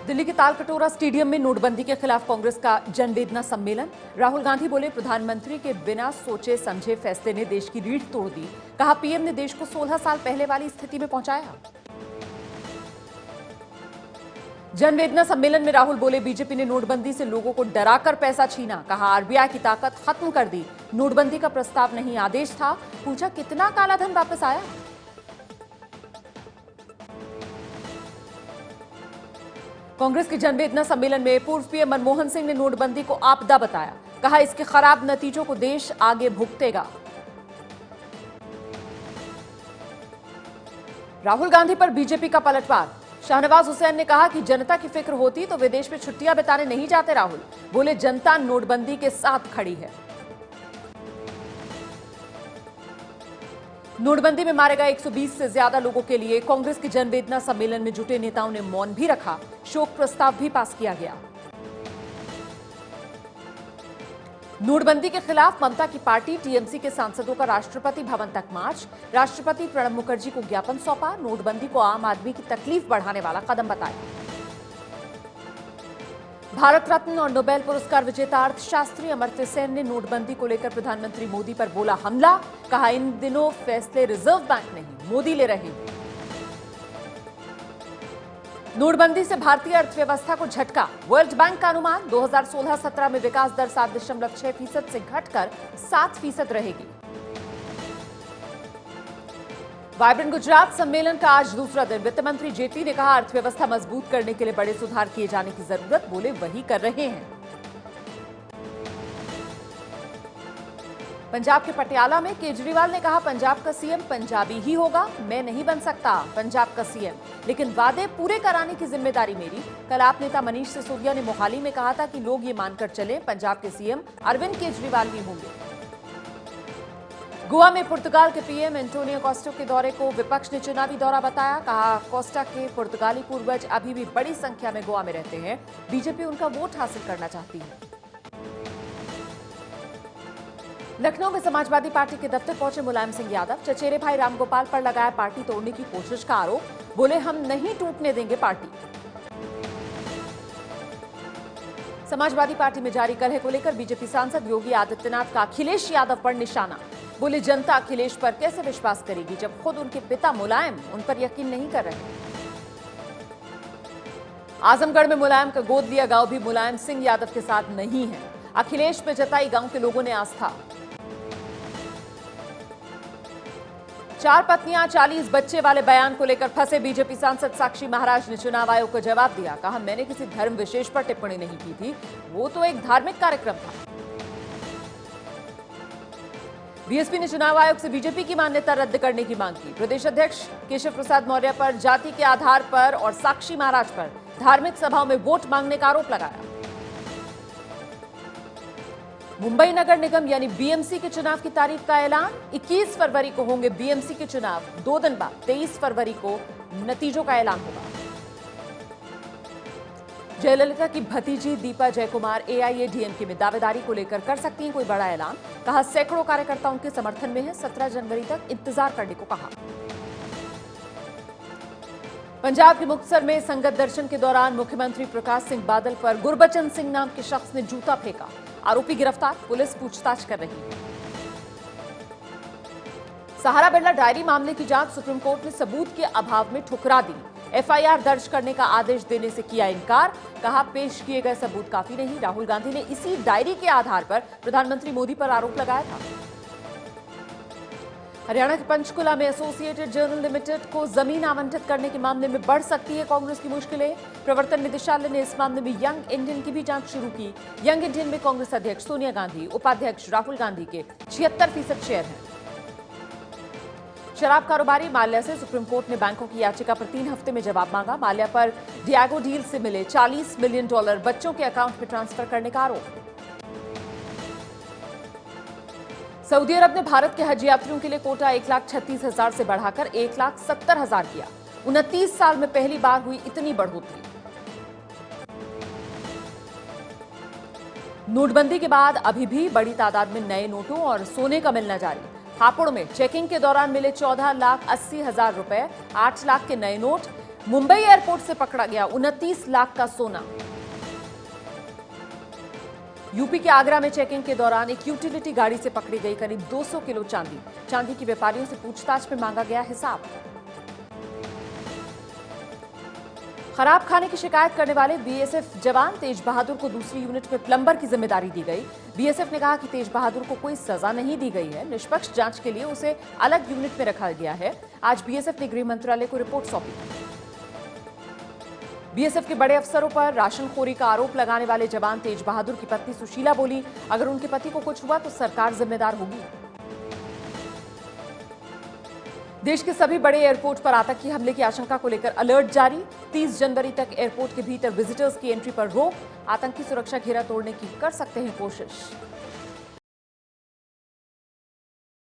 दिल्ली के तालकटोरा स्टेडियम में नोटबंदी के खिलाफ कांग्रेस का जनवेदना सम्मेलन। राहुल गांधी बोले, प्रधानमंत्री के बिना सोचे समझे फैसले ने देश की रीढ़ तोड़ दी। कहा, पीएम ने देश को 16 साल पहले वाली स्थिति में पहुंचाया। जनवेदना सम्मेलन में राहुल बोले, बीजेपी ने नोटबंदी से लोगों को डराकर पैसा छीना। कहा, आरबीआई की ताकत खत्म कर दी। नोटबंदी का प्रस्ताव नहीं, आदेश था। पूछा, कितना कालाधन वापस आया। कांग्रेस के जनवेदना सम्मेलन में पूर्व पीएम मनमोहन सिंह ने नोटबंदी को आपदा बताया। कहा, इसके खराब नतीजों को देश आगे भुगतेगा। राहुल गांधी पर बीजेपी का पलटवार। शाहनवाज हुसैन ने कहा कि जनता की फिक्र होती तो विदेश में छुट्टियां बिताने नहीं जाते। राहुल बोले, जनता नोटबंदी के साथ खड़ी है। नोटबंदी में मारे गए 120 से ज्यादा लोगों के लिए कांग्रेस के जनवेदना सम्मेलन में जुटे नेताओं ने मौन भी रखा। शोक प्रस्ताव भी पास किया गया। नोटबंदी के खिलाफ ममता की पार्टी टीएमसी के सांसदों का राष्ट्रपति भवन तक मार्च। राष्ट्रपति प्रणब मुखर्जी को ज्ञापन सौंपा। नोटबंदी को आम आदमी की तकलीफ बढ़ाने वाला कदम बताया। भारत रत्न और नोबेल पुरस्कार विजेता अर्थशास्त्री अमर्त्य सेन ने नोटबंदी को लेकर प्रधानमंत्री मोदी पर बोला हमला। कहा, इन दिनों फैसले रिजर्व बैंक नहीं, मोदी ले रहे हैं। नोटबंदी से भारतीय अर्थव्यवस्था को झटका। वर्ल्ड बैंक का अनुमान 2016-17 में विकास दर 7.6% से घटकर 7% रहेगी। वाइब्रेंट गुजरात सम्मेलन का आज दूसरा दिन। वित्त मंत्री जेटली ने कहा, अर्थव्यवस्था मजबूत करने के लिए बड़े सुधार किए जाने की जरूरत। बोले, वही कर रहे हैं। पंजाब के पटियाला में केजरीवाल ने कहा, पंजाब का सीएम पंजाबी ही होगा। मैं नहीं बन सकता पंजाब का सीएम, लेकिन वादे पूरे कराने की जिम्मेदारी मेरी। कल आप नेता मनीष सिसोदिया ने मोहाली में कहा था कि लोग ये मानकर चले, पंजाब के सीएम अरविंद केजरीवाल ही होंगे। गोवा में पुर्तगाल के पीएम एंटोनियो कोस्टा के दौरे को विपक्ष ने चुनावी दौरा बताया। कहा, कोस्टा के पुर्तगाली पूर्वज अभी भी बड़ी संख्या में गोवा में रहते हैं। बीजेपी उनका वोट हासिल करना चाहती है। लखनऊ में समाजवादी पार्टी के दफ्तर पहुंचे मुलायम सिंह यादव। चचेरे भाई रामगोपाल पर लगाया पार्टी तोड़ने की कोशिश का आरोप। बोले, हम नहीं टूटने देंगे पार्टी। समाजवादी पार्टी में जारी कलह को लेकर बीजेपी सांसद योगी आदित्यनाथ का अखिलेश यादव पर निशाना। बोले, जनता अखिलेश पर कैसे विश्वास करेगी जब खुद उनके पिता मुलायम उन पर यकीन नहीं कर रहे। आजमगढ़ में मुलायम का गोद लिया गांव भी मुलायम सिंह यादव के साथ नहीं है। अखिलेश पे जताई गांव के लोगों ने आस्था। 4 पत्नियां 40 बच्चे वाले बयान को लेकर फंसे बीजेपी सांसद साक्षी महाराज ने चुनाव आयोग को जवाब दिया। कहा, मैंने किसी धर्म विशेष पर टिप्पणी नहीं की थी, वो तो एक धार्मिक कार्यक्रम था। बीएसपी ने चुनाव आयोग से बीजेपी की मान्यता रद्द करने की मांग की। प्रदेश अध्यक्ष केशव प्रसाद मौर्य पर जाति के आधार पर और साक्षी महाराज पर धार्मिक सभाओं में वोट मांगने का आरोप लगाया। मुंबई नगर निगम यानी बीएमसी के चुनाव की तारीख का ऐलान। 21 फरवरी को होंगे बीएमसी के चुनाव। 2 दिन बाद 23 फरवरी को नतीजों का ऐलान होगा। जयललिता की भतीजी दीपा जयकुमार एआईएडीएमके में दावेदारी को लेकर कर सकती हैं कोई बड़ा ऐलान। कहा, सैकड़ों कार्यकर्ता उनके समर्थन में है। 17 जनवरी तक इंतजार करने को कहा। पंजाब के मुक्तसर में संगत दर्शन के दौरान मुख्यमंत्री प्रकाश सिंह बादल पर गुरबचन सिंह नाम के शख्स ने जूता फेंका। आरोपी गिरफ्तार, पुलिस पूछताछ कर रही है। सहारा बिरला डायरी मामले की जांच सुप्रीम कोर्ट ने सबूत के अभाव में ठुकरा दी। एफआईआर दर्ज करने का आदेश देने से किया इनकार। कहा, पेश किए गए सबूत काफी नहीं। राहुल गांधी ने इसी डायरी के आधार पर प्रधानमंत्री मोदी पर आरोप लगाया था। हरियाणा के पंचकुला में एसोसिएटेड जर्नल लिमिटेड को जमीन आवंटित करने के मामले में बढ़ सकती है कांग्रेस की मुश्किलें। प्रवर्तन निदेशालय ने इस मामले में यंग इंडियन की भी जांच शुरू की। यंग इंडियन में कांग्रेस अध्यक्ष सोनिया गांधी, उपाध्यक्ष राहुल गांधी के 76% शेयर हैं। शराब कारोबारी माल्या से सुप्रीम कोर्ट ने बैंकों की याचिका पर 3 हफ्ते में जवाब मांगा। माल्या पर डियागो डील से मिले $40 मिलियन बच्चों के अकाउंट में ट्रांसफर करने का आरोप। सऊदी अरब ने भारत के हज यात्रियों के लिए कोटा 1,36,000 से बढ़ाकर 1,70,000 किया। 29 साल में पहली बार हुई इतनी बढ़ोतरी। नोटबंदी के बाद अभी भी बड़ी तादाद में नए नोटों और सोने का मिलना जारी। हापुड़ में चेकिंग के दौरान मिले 14,80,000 रुपए, 8 लाख के नए नोट। मुंबई एयरपोर्ट से पकड़ा गया 29 लाख का सोना। यूपी के आगरा में चेकिंग के दौरान एक यूटिलिटी गाड़ी से पकड़ी गई करीब 200 किलो चांदी। चांदी की व्यापारियों से पूछताछ में मांगा गया हिसाब। खराब खाने की शिकायत करने वाले बीएसएफ जवान तेज बहादुर को दूसरी यूनिट में प्लम्बर की जिम्मेदारी दी गई। बीएसएफ ने कहा कि तेज बहादुर को कोई सजा नहीं दी गई है, निष्पक्ष जांच के लिए उसे अलग यूनिट में रखा गया है। आज बीएसएफ ने गृह मंत्रालय को रिपोर्ट सौंपी। बीएसएफ के बड़े अफसरों पर राशनखोरी का आरोप लगाने वाले जवान तेज बहादुर की पत्नी सुशीला बोली, अगर उनके पति को कुछ हुआ तो सरकार जिम्मेदार होगी। देश के सभी बड़े एयरपोर्ट पर आतंकी हमले की आशंका को लेकर अलर्ट जारी। 30 जनवरी तक एयरपोर्ट के भीतर विजिटर्स की एंट्री पर रोक। आतंकी सुरक्षा घेरा तोड़ने की कर सकते हैं कोशिश।